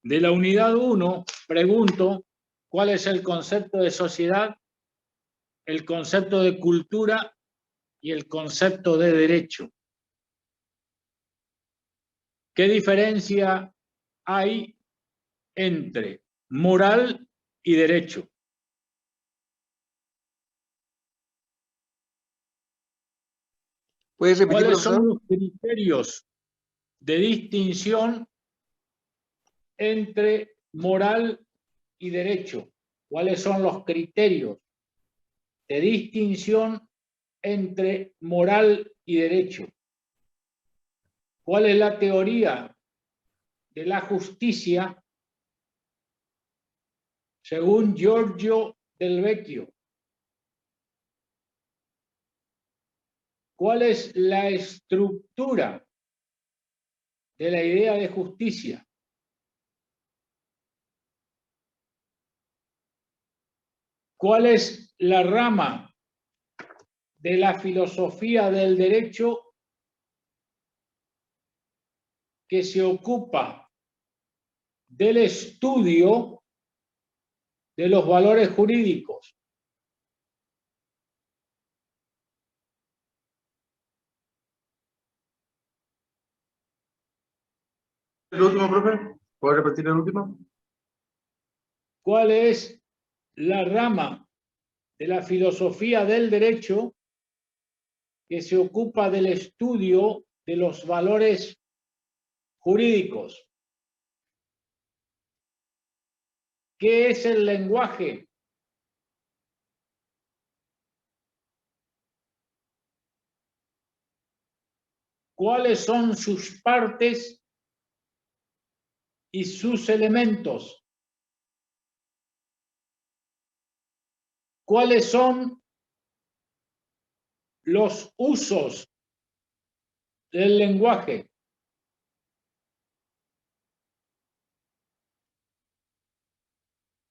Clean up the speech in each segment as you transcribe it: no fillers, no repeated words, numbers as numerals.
De la unidad 1, pregunto, ¿cuál es el concepto de sociedad, el concepto de cultura y el concepto de derecho? ¿Qué diferencia hay entre moral y derecho? ¿Puedes repetir, ¿Cuáles profesor? son los criterios de distinción entre moral y derecho? ¿Cuáles son los criterios de distinción entre moral y derecho? ¿Cuál es la teoría de la justicia según Giorgio Del Vecchio? ¿Cuál es la estructura de la idea de justicia? ¿Cuál es la rama de la filosofía del derecho que se ocupa del estudio de los valores jurídicos? ¿El último, profe? ¿Puedo repetir el último? ¿Cuál es la rama de la filosofía del derecho que se ocupa del estudio de los valores jurídicos? ¿Qué es el lenguaje? ¿Cuáles son sus partes y sus elementos? ¿Cuáles son los usos del lenguaje?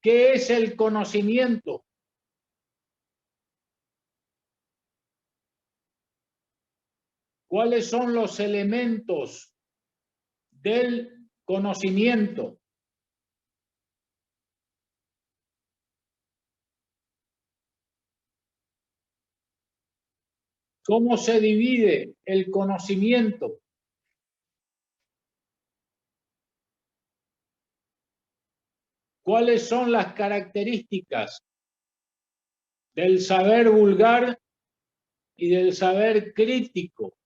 ¿Qué es el conocimiento? ¿Cuáles son los elementos del conocimiento? ¿Cómo se divide el conocimiento? ¿Cuáles son las características del saber vulgar y del saber crítico?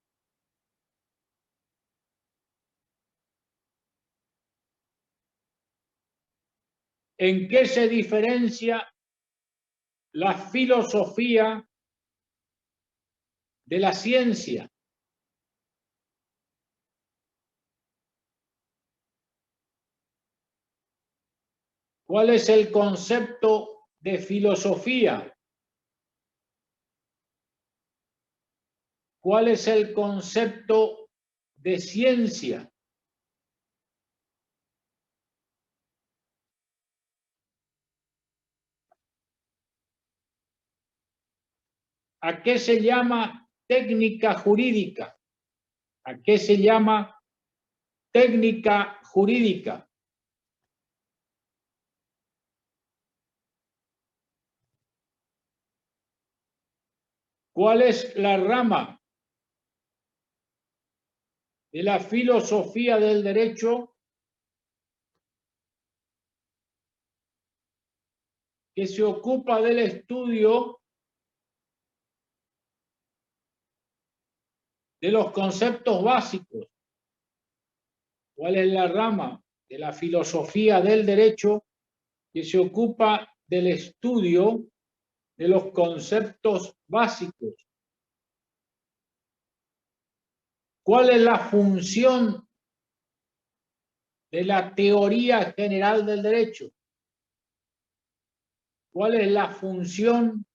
¿En qué se diferencia la filosofía de la ciencia? ¿Cuál es el concepto de filosofía? ¿Cuál es el concepto de ciencia? ¿A qué se llama técnica jurídica? ¿A qué se llama técnica jurídica? ¿Cuál es la rama de la filosofía del derecho que se ocupa del estudio de los conceptos básicos? ¿Cuál es la rama de la filosofía del derecho que se ocupa del estudio de los conceptos básicos? ¿Cuál es la función de la teoría general del derecho? ¿Cuál es la función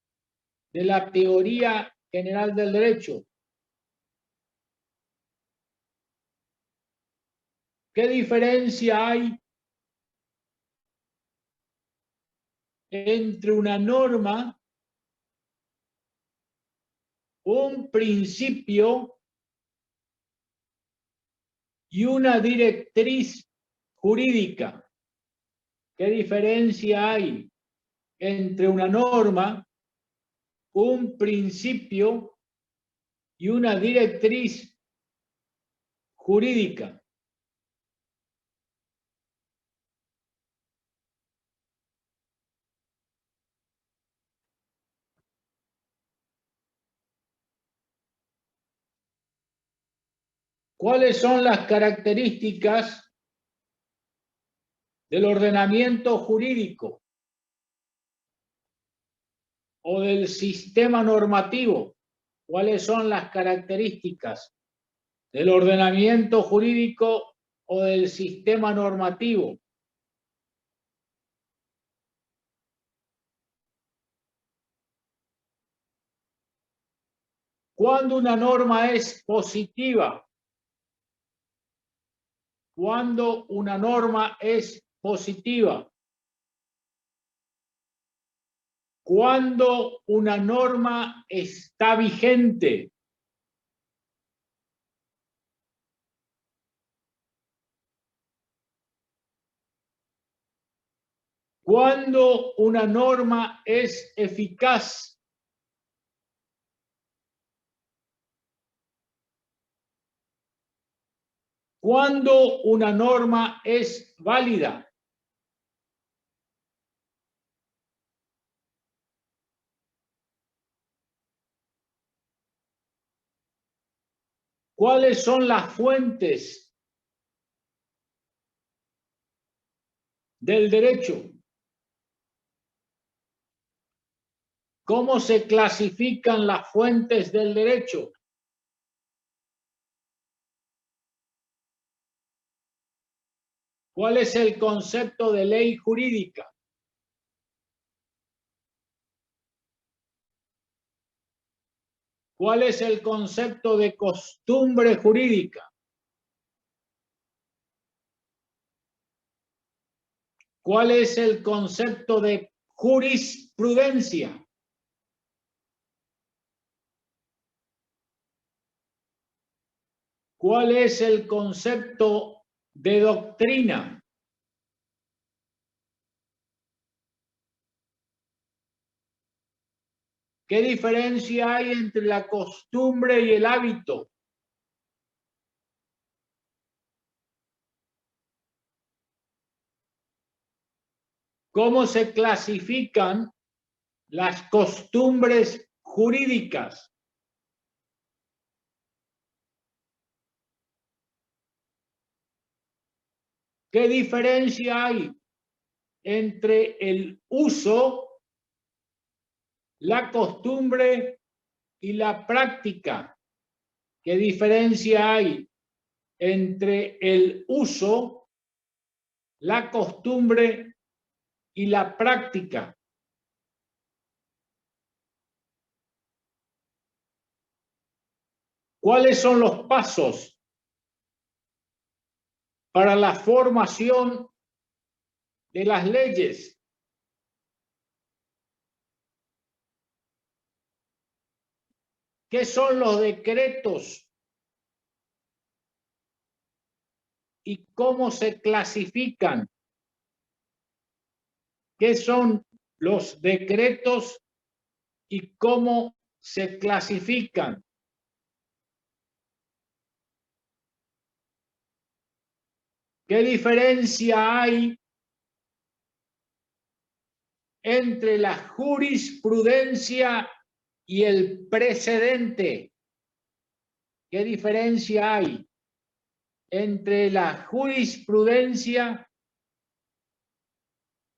de la teoría general del derecho? ¿Qué diferencia hay entre una norma, un principio y una directriz jurídica? ¿Qué diferencia hay entre una norma, un principio y una directriz jurídica? ¿Cuáles son las características del ordenamiento jurídico o del sistema normativo? ¿Cuáles son las características del ordenamiento jurídico o del sistema normativo? ¿Cuándo una norma es positiva? ¿Cuándo una norma es positiva? ¿Cuándo una norma está vigente? ¿Cuándo una norma es eficaz? ¿Cuándo una norma es válida? ¿Cuáles son las fuentes del derecho? ¿Cómo se clasifican las fuentes del derecho? ¿Cuál es el concepto de ley jurídica? ¿Cuál es el concepto de costumbre jurídica? ¿Cuál es el concepto de jurisprudencia? ¿Cuál es el concepto de doctrina? ¿Qué diferencia hay entre la costumbre y el hábito? ¿Cómo se clasifican las costumbres jurídicas? ¿Qué diferencia hay entre el uso, la costumbre y la práctica? ¿Qué diferencia hay entre el uso, la costumbre y la práctica? ¿Cuáles son los pasos para la formación de las leyes? ¿Qué son los decretos y cómo se clasifican? ¿Qué son los decretos y cómo se clasifican? ¿Qué diferencia hay entre la jurisprudencia y el precedente? ¿Qué diferencia hay entre la jurisprudencia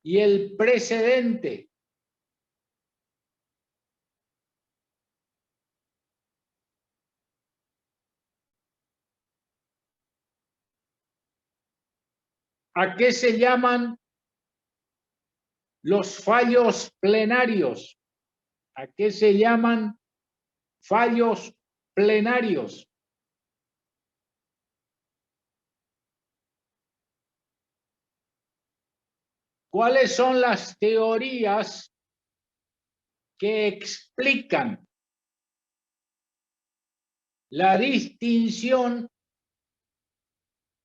y el precedente? ¿A qué se llaman los fallos plenarios? ¿A qué se llaman fallos plenarios? ¿Cuáles son las teorías que explican la distinción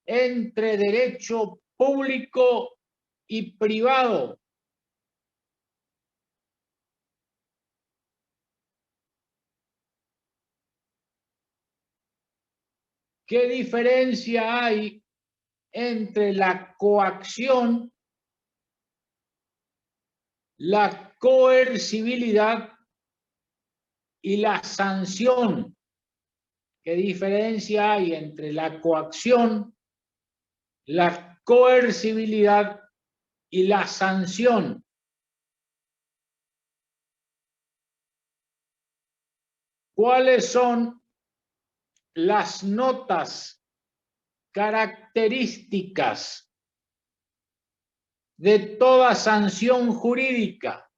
entre derecho público y privado. ¿Qué diferencia hay entre la coacción, la coercibilidad y la sanción? ¿Qué diferencia hay entre la coacción, la coercibilidad y la sanción? ¿Cuáles son las notas características de toda sanción jurídica?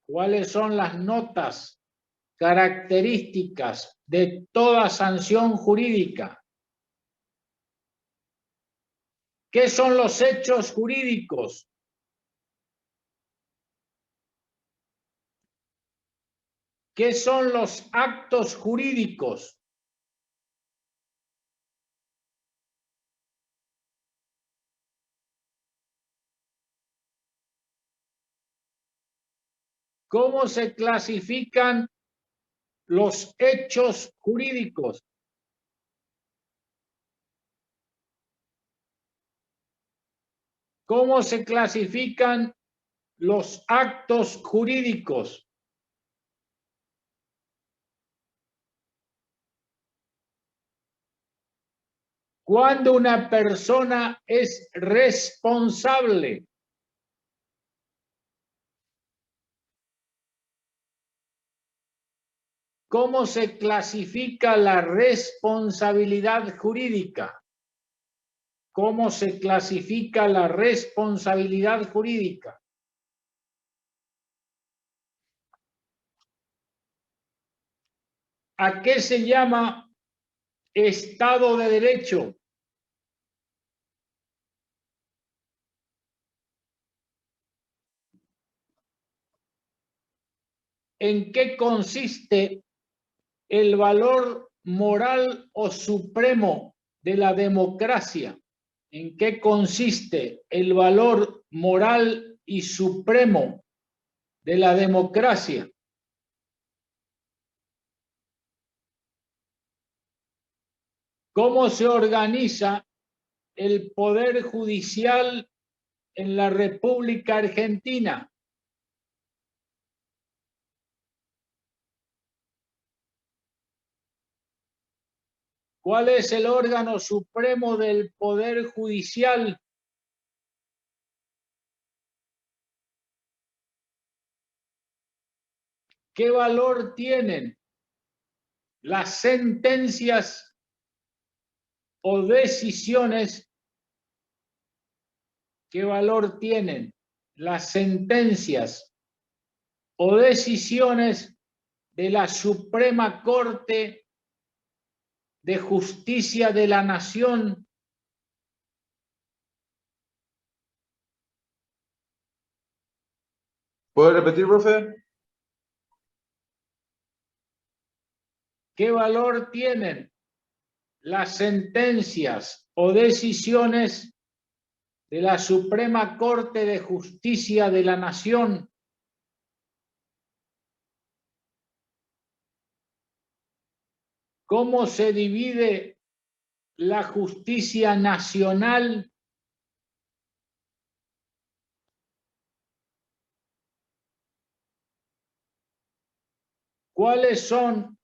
¿Cuáles son las notas características de toda sanción jurídica? ¿Qué son los hechos jurídicos? ¿Qué son los actos jurídicos? ¿Cómo se clasifican los hechos jurídicos? ¿Cómo se clasifican los actos jurídicos? ¿Cuándo una persona es responsable? ¿Cómo se clasifica la responsabilidad jurídica? ¿Cómo se clasifica la responsabilidad jurídica? ¿A qué se llama Estado de Derecho? ¿En qué consiste el valor moral o supremo de la democracia? ¿En qué consiste el valor moral y supremo de la democracia? ¿Cómo se organiza el Poder Judicial en la República Argentina? ¿Cuál es el órgano supremo del Poder Judicial? ¿Qué valor tienen las sentencias o decisiones? ¿Qué valor tienen las sentencias o decisiones de la Suprema Corte de Justicia de la Nación? ¿Puede repetir, profe? ¿Qué valor tienen las sentencias o decisiones de la Suprema Corte de Justicia de la Nación? ¿Cómo se divide la justicia nacional? ¿Cuáles son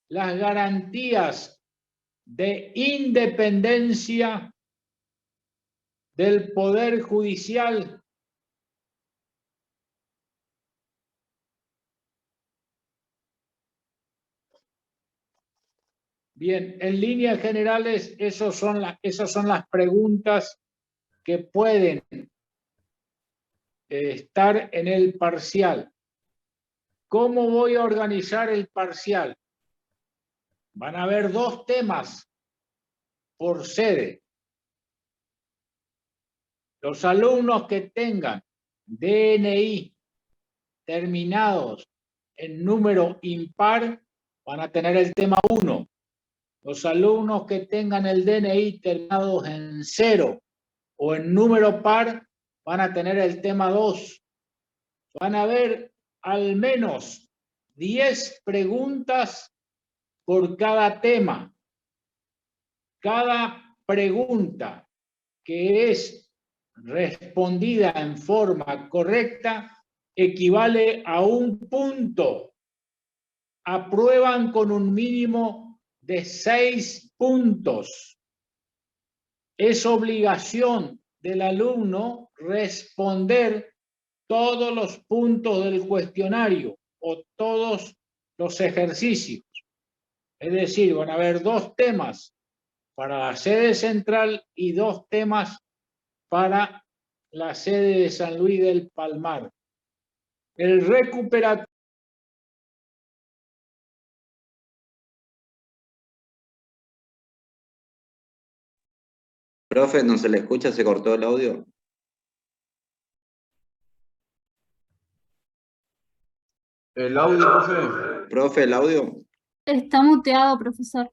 las garantías de independencia del Poder Judicial? Bien, en líneas generales, esas son las preguntas que pueden estar en el parcial. ¿Cómo voy a organizar el parcial? Van a haber 2 temas por sede. Los alumnos que tengan DNI terminados en número impar van a tener el tema 1. Los alumnos que tengan el DNI terminado en 0 o en número par van a tener el tema 2. Van a haber al menos 10 preguntas por cada tema. Cada pregunta que es respondida en forma correcta equivale a 1 punto. Aprueban con un mínimo de 6 puntos. Es obligación del alumno responder todos los puntos del cuestionario o todos los ejercicios. Es decir, van a haber 2 temas para la sede central y 2 temas para la sede de San Luis del Palmar. El recuperatorio. Profe, no se le escucha, se cortó el audio. El audio, profe. Profe, el audio. Está muteado, profesor.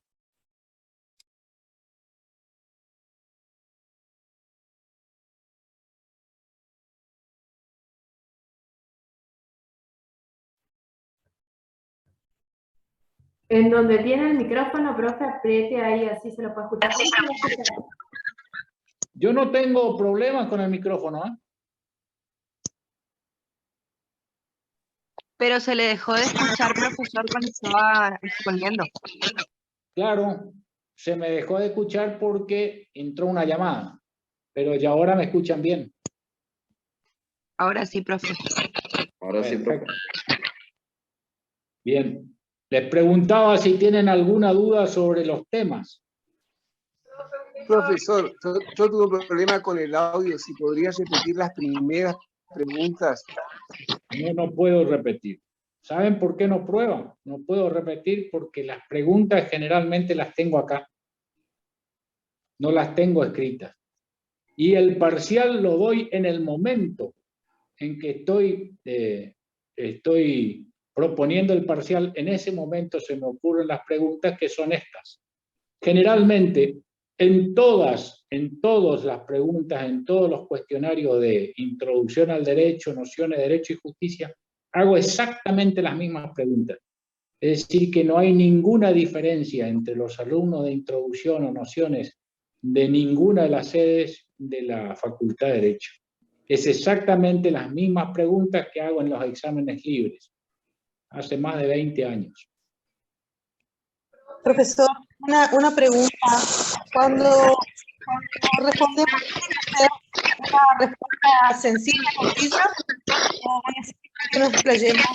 En donde tiene el micrófono, profe, apriete ahí, así se lo puede escuchar. Yo no tengo problemas con el micrófono, ¿eh? Pero se le dejó de escuchar, profesor, cuando estaba respondiendo. Claro, se me dejó de escuchar porque entró una llamada, pero ya ahora me escuchan bien. Ahora sí, profe. Ahora sí, profe. Bien. Les preguntaba si tienen alguna duda sobre los temas. Profesor, yo tuve un problema con el audio. Si podrías repetir las primeras preguntas. No puedo repetir. ¿Saben por qué no prueban? No puedo repetir porque las preguntas generalmente las tengo acá. No las tengo escritas. Y el parcial lo doy en el momento en que estoy proponiendo el parcial. En ese momento se me ocurren las preguntas, que son estas. Generalmente, en todas las preguntas, en todos los cuestionarios de introducción al derecho, nociones de derecho y justicia, hago exactamente las mismas preguntas. Es decir, que no hay ninguna diferencia entre los alumnos de introducción o nociones de ninguna de las sedes de la Facultad de Derecho. Es exactamente las mismas preguntas que hago en los exámenes libres, hace más de 20 años. Profesor, una pregunta. Cuando respondemos una respuesta sencilla, concisa, o necesita que nos explayemos?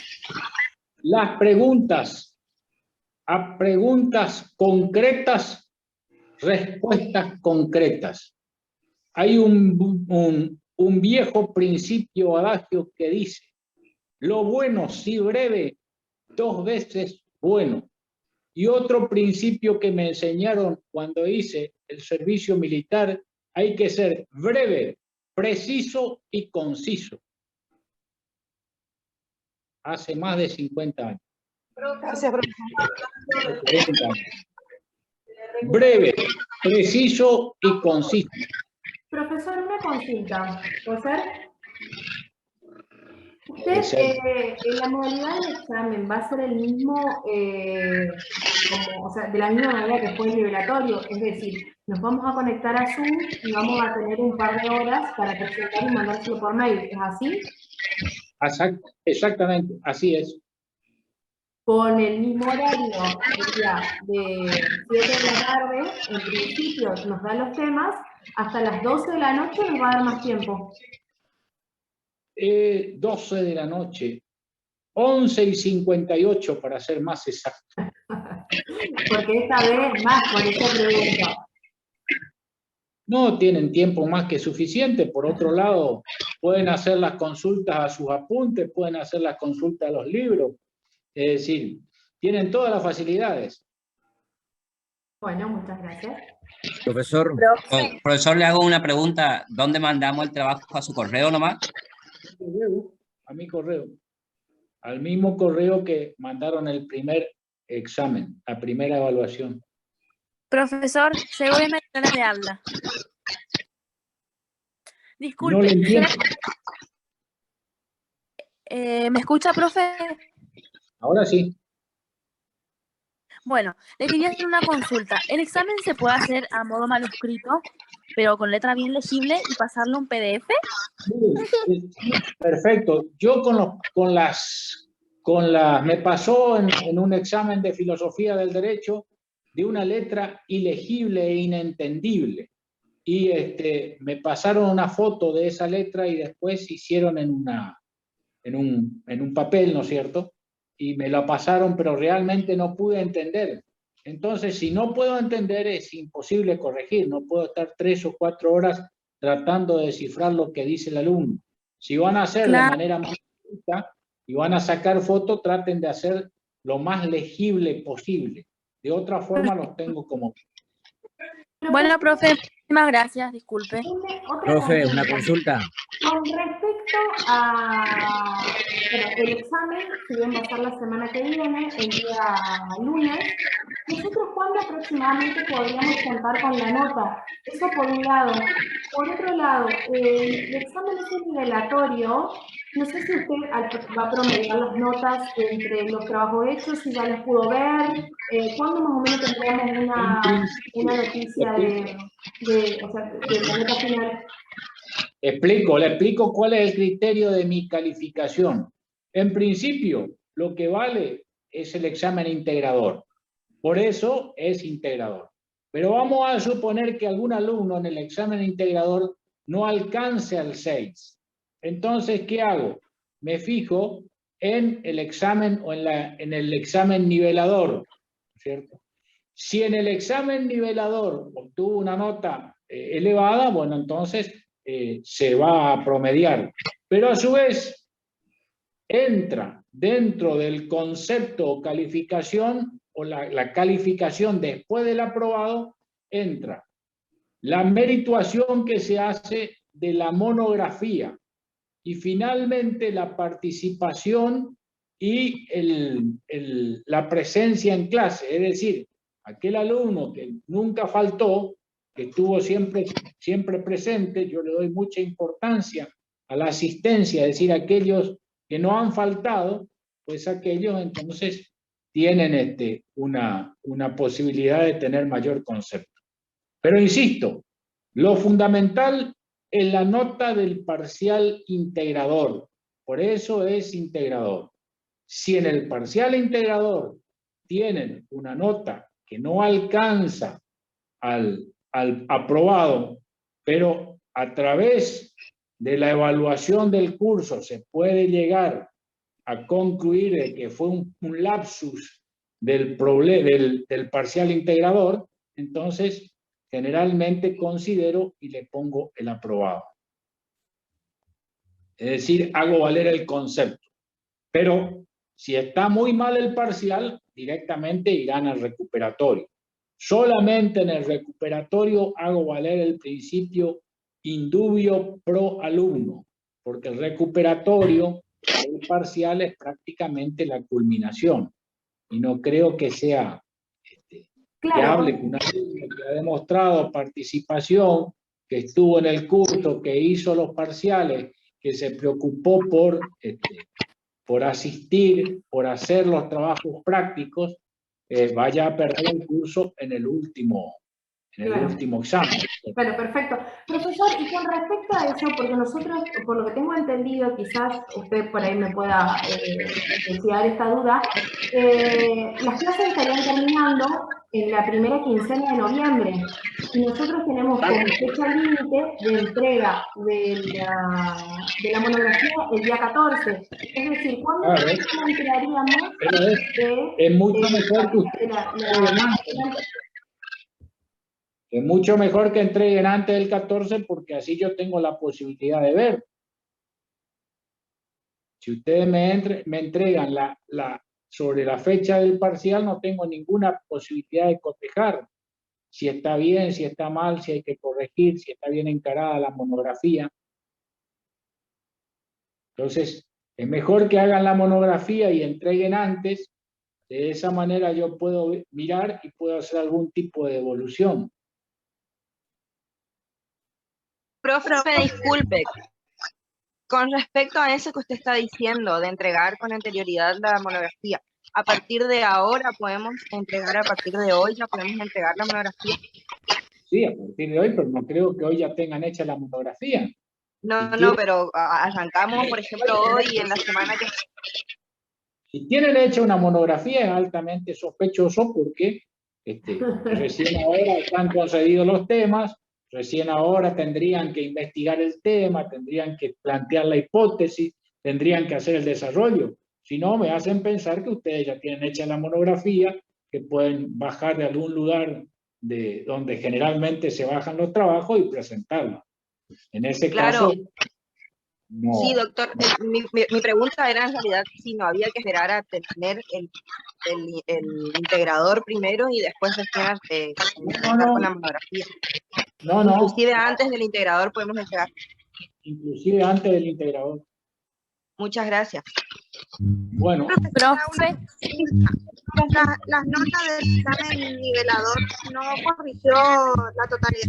Las preguntas, a preguntas concretas, respuestas concretas. Hay un viejo principio adagio que dice: lo bueno, si breve, 2 veces bueno. Y otro principio que me enseñaron cuando hice el servicio militar: hay que ser breve, preciso y conciso. Hace más de 50 años. Gracias, profesor. 40 años. Breve, preciso y conciso. Profesor, una consulta. ¿Puede ser? ¿Usted, en la modalidad del examen, va a ser el mismo, o sea, de la misma manera que fue el nivelatorio? Es decir, nos vamos a conectar a Zoom y vamos a tener un par de horas para presentar y mandárselo por mail. ¿Es así? Exactamente, así es. Con el mismo horario, o sea, de 7 de la tarde, en principio nos da los temas, hasta las 12 de la noche nos va a dar más tiempo. 12 de la noche, 11:58 para ser más exacto. Porque esta vez más, por eso pregunto. No tienen tiempo más que suficiente. Por otro lado, pueden hacer las consultas a sus apuntes, pueden hacer las consultas a los libros. Es decir, tienen todas las facilidades. Bueno, muchas gracias. Profesor, le hago una pregunta. ¿Dónde mandamos el trabajo? ¿A su correo nomás? A mi correo. Al mismo correo que mandaron el primer examen, la primera evaluación. Profesor, seguramente no le habla. Disculpe, No le entiendo. ¿me escucha, profe? Ahora sí. Bueno, le quería hacer una consulta. ¿El examen se puede hacer a modo manuscrito, pero con letra bien legible y pasarlo en PDF? Sí, perfecto. Yo me pasó en un examen de filosofía del derecho de una letra ilegible e inentendible. Y me pasaron una foto de esa letra y después hicieron en un papel, ¿no es cierto? Y me la pasaron, pero realmente no pude entender. Entonces, si no puedo entender, es imposible corregir. No puedo estar 3 o 4 horas tratando de descifrar lo que dice el alumno. Si van a hacer de manera más corta y van a sacar fotos, traten de hacer lo más legible posible. De otra forma, los tengo como... Bueno, profe, muchísimas gracias, disculpe. Profe, una consulta. Con respecto a el examen, si bien va a ser la semana que viene, el día lunes, ¿nosotros cuándo aproximadamente podríamos contar con la nota? Eso por un lado. Por otro lado, el examen es un nivelatorio. No sé si usted va a promediar las notas entre los trabajos hechos, si ya los pudo ver. ¿Cuándo más o menos tendríamos una noticia de la nota final? Le explico cuál es el criterio de mi calificación. En principio, lo que vale es el examen integrador. Por eso es integrador. Pero vamos a suponer que algún alumno en el examen integrador no alcance al 6. Entonces, ¿qué hago? Me fijo en el examen o en el examen nivelador, ¿cierto? Si en el examen nivelador obtuvo una nota elevada, bueno, entonces se va a promediar. Pero a su vez, entra dentro del concepto o calificación, o la calificación después del aprobado, entra la merituación que se hace de la monografía y finalmente la participación y la presencia en clase, es decir, aquel alumno que nunca faltó, que estuvo siempre presente, yo le doy mucha importancia a la asistencia, es decir, aquellos que no han faltado, pues aquellos entonces tienen una posibilidad de tener mayor concepto. Pero insisto, lo fundamental es la nota del parcial integrador, por eso es integrador. Si en el parcial integrador tienen una nota que no alcanza al aprobado, pero a través de la evaluación del curso se puede llegar a concluir de que fue un lapsus del parcial integrador, entonces generalmente considero y le pongo el aprobado. Es decir, hago valer el concepto. Pero si está muy mal el parcial, directamente irán al recuperatorio. Solamente en el recuperatorio hago valer el principio indubio pro alumno, porque el recuperatorio del parcial es prácticamente la culminación. Y no creo que sea viable que un alumno que ha demostrado participación, que estuvo en el curso, que hizo los parciales, que se preocupó por asistir, por hacer los trabajos prácticos, vaya a perder el curso en el último examen. Bueno, perfecto. Profesor, y con respecto a eso, porque nosotros, por lo que tengo entendido, quizás usted por ahí me pueda dar esta duda, las clases estarían terminando en la primera quincena de noviembre y nosotros tenemos como fecha límite de entrega de la monografía el día 14. Es decir, ¿cuándo nos enteraríamos es mucho mejor que usted es mucho mejor que entreguen antes del 14 porque así yo tengo la posibilidad de ver. Si ustedes me entregan sobre la fecha del parcial, no tengo ninguna posibilidad de cotejar si está bien, si está mal, si hay que corregir, si está bien encarada la monografía. Entonces, es mejor que hagan la monografía y entreguen antes De esa manera yo puedo mirar y puedo hacer algún tipo de evolución. Profe, disculpe. Con respecto a eso que usted está diciendo, de entregar con anterioridad la monografía, a partir de ahora podemos entregar, a partir de hoy ya podemos entregar la monografía. Sí, a partir de hoy, pero no creo que hoy ya tengan hecha la monografía. No, Si no, pero arrancamos, por ejemplo, hoy y en la semana que... Si tienen hecha una monografía es altamente sospechoso porque recién ahora están concedidos los temas, recién ahora tendrían que investigar el tema, tendrían que plantear la hipótesis, tendrían que hacer el desarrollo. Si no, me hacen pensar que ustedes ya tienen hecha la monografía, que pueden bajar de algún lugar de donde generalmente se bajan los trabajos y presentarla. En ese caso, no. Sí, doctor, mi pregunta era en realidad si no había que esperar a tener el integrador primero y después empezar con la monografía. No, no. Inclusive antes del integrador podemos entregar. Inclusive antes del integrador. Muchas gracias. Bueno. Profe. Las notas del examen nivelador no corrigió la totalidad,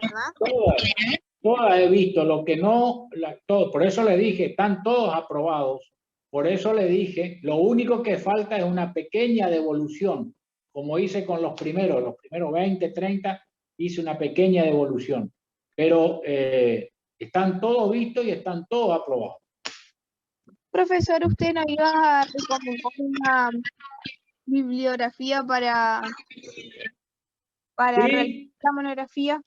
¿verdad? Todas he visto, lo que no, por eso le dije, están todos aprobados, por eso le dije, lo único que falta es una pequeña devolución, como hice con los primeros 20, 30, hice una pequeña devolución, pero están todos vistos y están todos aprobados. Profesor, ¿usted nos iba a recomendar una bibliografía para realizar la monografía?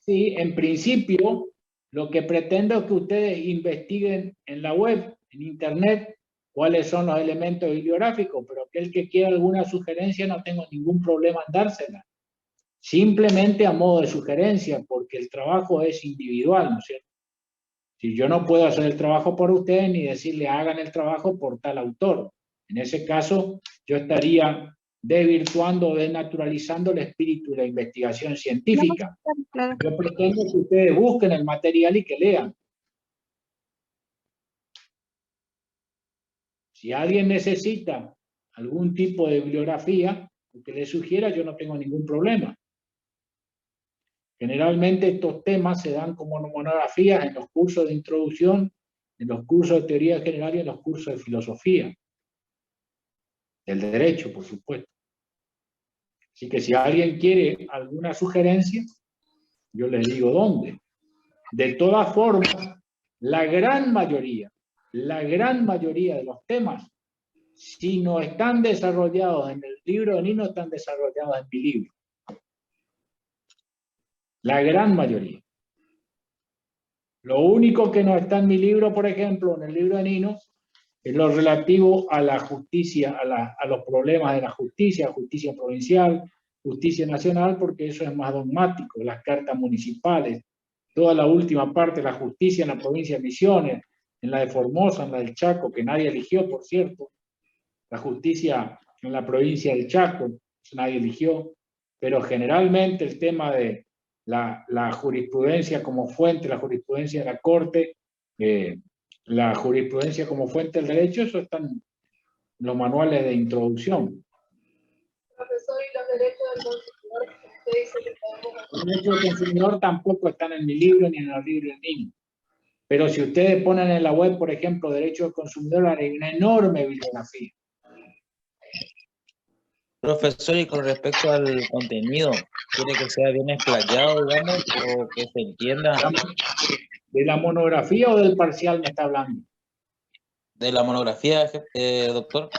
Sí, en principio, lo que pretendo es que ustedes investiguen en la web, en internet, cuáles son los elementos bibliográficos, pero aquel que quiera alguna sugerencia no tengo ningún problema en dársela. Simplemente a modo de sugerencia, porque el trabajo es individual, ¿no es cierto? Si yo no puedo hacer el trabajo por ustedes ni decirle hagan el trabajo por tal autor. En ese caso, yo estaría desvirtuando o desnaturalizando el espíritu de la investigación científica. Claro. Yo pretendo que ustedes busquen el material y que lean. Si alguien necesita algún tipo de bibliografía, que le sugiera, yo no tengo ningún problema. Generalmente estos temas se dan como monografías en los cursos de introducción, en los cursos de teoría general y en los cursos de filosofía. Del derecho, por supuesto. Así que si alguien quiere alguna sugerencia, yo les digo dónde. De todas formas, la gran mayoría de los temas, si no están desarrollados en el libro de Nino, están desarrollados en mi libro. La gran mayoría. Lo único que no está en mi libro, por ejemplo, en el libro de Nino, es lo relativo a la justicia, a los problemas de la justicia provincial, justicia nacional, porque eso es más dogmático, las cartas municipales, toda la última parte de la justicia en la provincia de Misiones, en la de Formosa, en la del Chaco, que nadie eligió, por cierto, la justicia en la provincia del Chaco, nadie eligió, pero generalmente el tema de la jurisprudencia como fuente, la jurisprudencia de la Corte, la jurisprudencia como fuente del derecho, eso están en los manuales de introducción. Profesor, ¿y los derechos del consumidor? Usted dice que podemos... Los derechos del consumidor tampoco están en mi libro ni en el libro del Niño. Pero si ustedes ponen en la web, por ejemplo, derechos del consumidor, hay una enorme bibliografía. Profesor, y con respecto al contenido, ¿quiere que sea bien explayado, digamos, o que se entienda? ¿De la monografía o del parcial me está hablando? ¿De la monografía, doctor?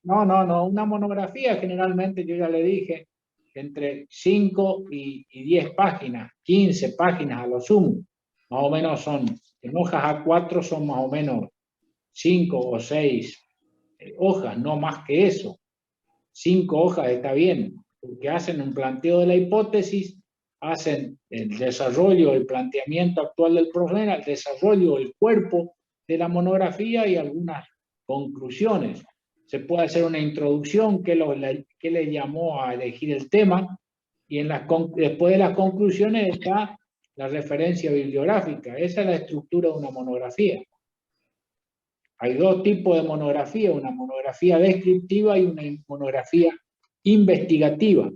No, una monografía generalmente, yo ya le dije, entre 5 y 10 páginas, 15 páginas a lo sumo, más o menos son, en hojas A4 son más o menos 5 o 6 hojas, no más que eso. 5 hojas está bien, porque hacen un planteo de la hipótesis, hacen el desarrollo, el planteamiento actual del problema, el desarrollo del cuerpo de la monografía y algunas conclusiones. Se puede hacer una introducción que le llamó a elegir el tema, y después de las conclusiones está la referencia bibliográfica. Esa es la estructura de una monografía. Hay dos tipos de monografía, una monografía descriptiva y una monografía investigativa.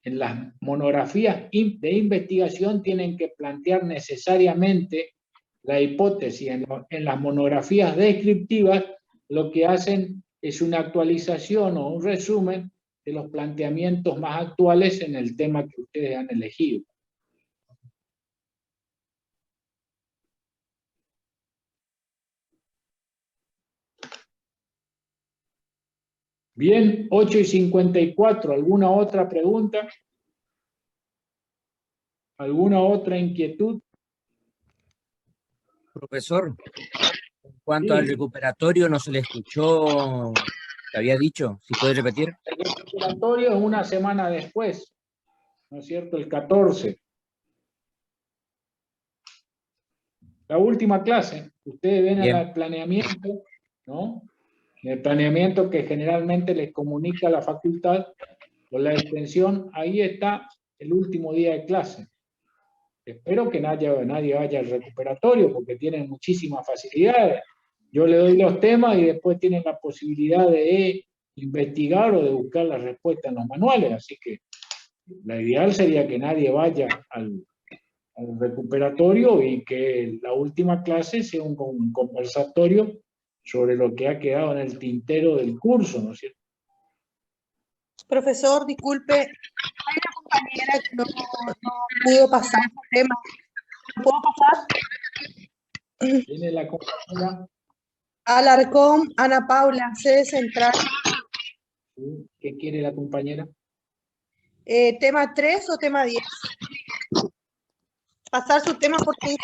En las monografías de investigación tienen que plantear necesariamente la hipótesis. En las monografías descriptivas lo que hacen es una actualización o un resumen de los planteamientos más actuales en el tema que ustedes han elegido. Bien, 8:54. ¿Alguna otra pregunta? ¿Alguna otra inquietud? Profesor, en cuanto al recuperatorio, no se le escuchó, ¿te había dicho? ¿Si puede repetir? El recuperatorio es una semana después, ¿no es cierto? El 14. La última clase. Ustedes ven el planeamiento, ¿no? El planeamiento que generalmente les comunica la facultad con la extensión, ahí está el último día de clase. Espero que nadie vaya al recuperatorio porque tienen muchísimas facilidades. Yo le doy los temas y después tienen la posibilidad de investigar o de buscar la respuesta en los manuales. Así que la ideal sería que nadie vaya al recuperatorio y que la última clase sea un conversatorio sobre lo que ha quedado en el tintero del curso, ¿no es cierto? Profesor, disculpe, hay una compañera que no pudo pasar el tema. ¿Puedo pasar? Tiene la compañera. Alarcón, Ana Paula, sede central. ¿Qué quiere la compañera? ¿Tema 3 o tema 10? Pasar su tema porque...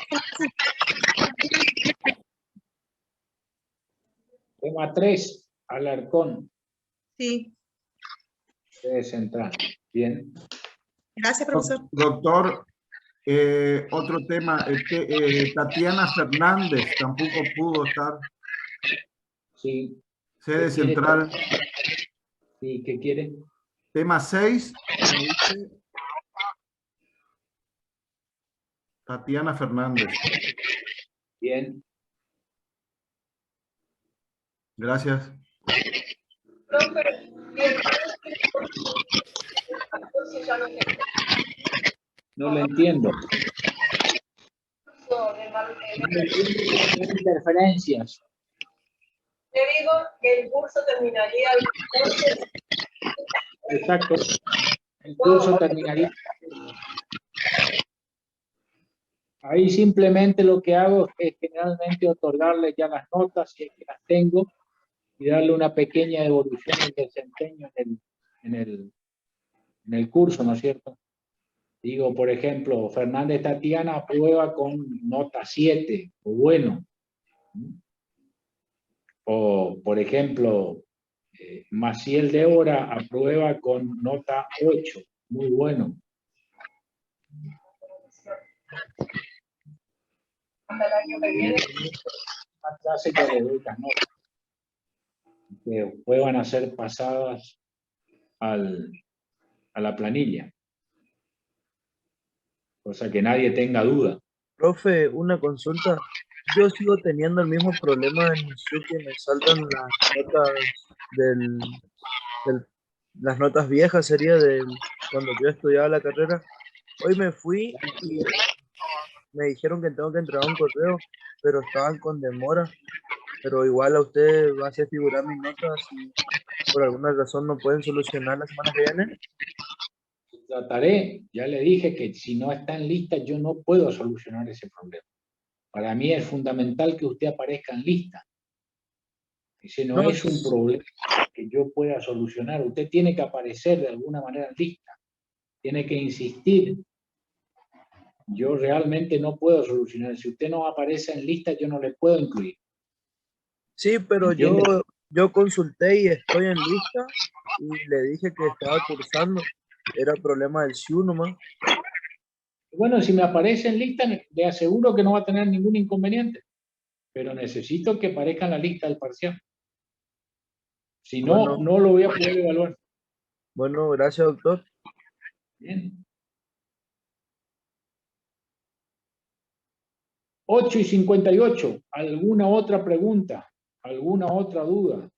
Tema 3, Alarcón. Sí. Sede central. Bien. Gracias, profesor. Doctor, otro tema, Tatiana Fernández tampoco pudo estar. Sí. Sede central. Sí, ¿qué quiere? Tema 6, me dice Tatiana Fernández. Bien. Gracias. No lo entiendo. Interferencias. Le digo que el curso terminaría el 14. Exacto. El curso terminaría. Ahí simplemente lo que hago es generalmente otorgarle ya las notas, si es que las tengo, y darle una pequeña devolución del desempeño en el curso, ¿no es cierto? Digo, por ejemplo, Fernández Tatiana aprueba con nota 7, o bueno. O, por ejemplo, Maciel Débora aprueba con nota 8, muy bueno. Hasta el año que viene. Una clase que le doy las notas, que puedan a ser pasadas a la planilla. Cosa que nadie tenga duda. Profe, una consulta. Yo sigo teniendo el mismo problema en SU que me saltan las notas las notas viejas, sería de cuando yo estudiaba la carrera. Hoy me fui y me dijeron que tengo que entregar un correo, pero estaban con demora. Pero igual a usted va a hacer figurar mis notas y por alguna razón no pueden solucionar la semana que viene. Trataré, ya le dije que si no está en lista yo no puedo solucionar ese problema. Para mí es fundamental que usted aparezca en lista. Ese no es un problema que yo pueda solucionar. Usted tiene que aparecer de alguna manera en lista. Tiene que insistir. Yo realmente no puedo solucionar. Si usted no aparece en lista, yo no le puedo incluir. Sí, pero yo consulté y estoy en lista y le dije que estaba cursando. Era problema del SIU nomás. Bueno, si me aparece en lista, le aseguro que no va a tener ningún inconveniente. Pero necesito que aparezca en la lista del parcial. Si no, no lo voy a poder evaluar. Bueno, gracias, doctor. Bien. 8:58. ¿Alguna otra pregunta? ¿Alguna otra duda?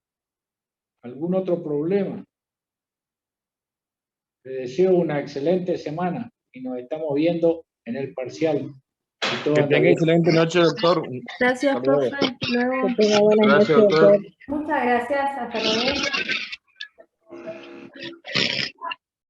¿Algún otro problema? Les deseo una excelente semana y nos estamos viendo en el parcial. Que tenga excelente noche, doctor. Gracias, Hasta luego. profe. Luego. Que tenga buenas Gracias, noches, doctor. Muchas gracias. Hasta luego.